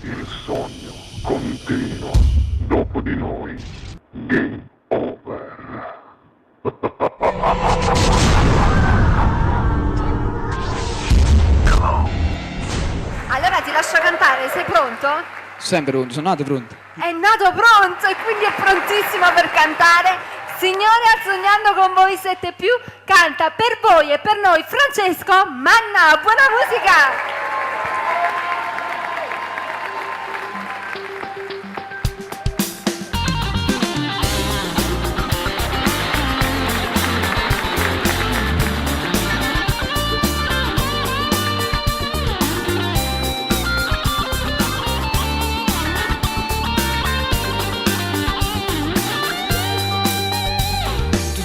Il sogno continua. Dopo di noi, game over. Allora ti lascio cantare, sei pronto? Sempre pronto, sono nato pronto. È nato pronto e quindi è prontissimo per cantare. Signore, al Sognando con voi 7 più canta per voi e per noi Francesco Manna. Buona musica!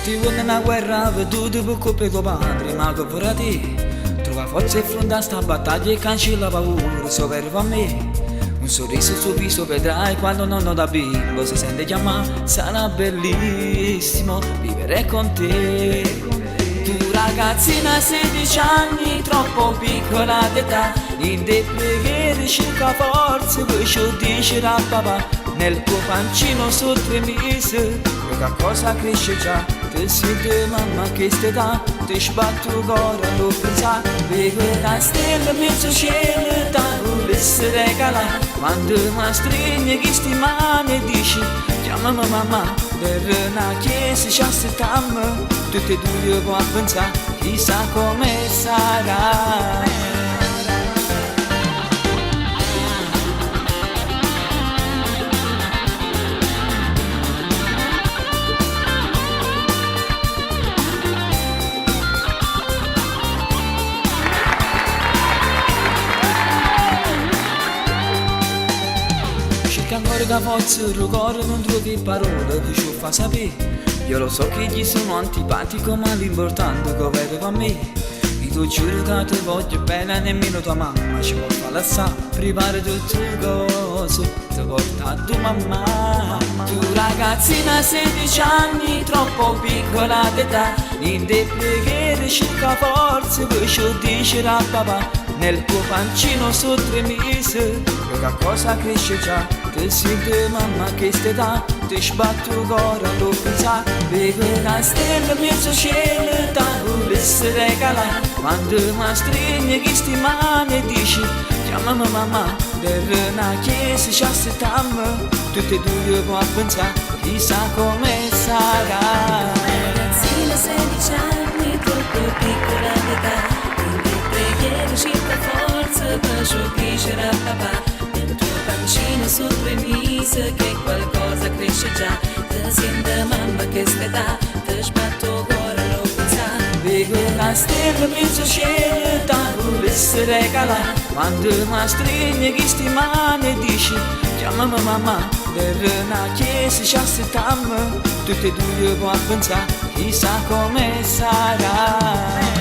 Ti vuole una guerra veduta per colpa tuo padre, ma che vorrà te? Trova forza e affronta sta battaglia e cancella paura, sopravviva a me. Un sorriso sul viso vedrai quando non ho da bimbo, si sente chiamare, sarà bellissimo vivere con te. Tu ragazzina 16 anni, troppo piccola d'età, in te preghiere cerca forza, poi ci dice da papà, nel tuo pancino su 3 mesi, qualche cosa cresce già. Te siete mamma che st'età, ti sbatto il cuore lo pensa, vedo la stella mezzo cielo, da volesse regalare, quando mi stringe chi sti mani e dici, chiamami mamma, per una chiesa ci aspettiamo, tutti e due può pensare, chissà come sarà. Ancora da forza il cuore non trovi parole che ci fa sapere. Io lo so che gli sono antipatico ma l'importante è che vede con me. E tu giuro che ti voglio bene nemmeno tua mamma ci può fare assare. Prepara tutte le cose, ti porta a tua mamma. Tu ragazzina 16 anni, troppo piccola d'età, in te preghiere cerca forza, poi ci dice da papà, nel tuo pancino su 3 mesi, qualche cosa cresce già. Te siete mamma che st'età, ti sbatto il cuore lo pensa, vedo una stella mezzo cielo, da volesse regalare, quando mi stringe chi sti mani e dici, chiamami mamma, per una chiesa ci aspettiamo, tutti e due può pensare, chissà come sarà. Ragazzina 16 anni, troppo piccola d'età, in te preghiere cerca forza, per sciocchire a papà, pancino su 3 mesi che qualcosa cresce già. Te sente mamma che st'età, te sbatto il cuore lo pensa. Vedo la stella mezzo cielo, da volesse regalare, quando mi stringe chi sti mani e dici, chiamami mamma, per una chiesa ci aspettiamo, tutti e due può pensare, chissà come sarà.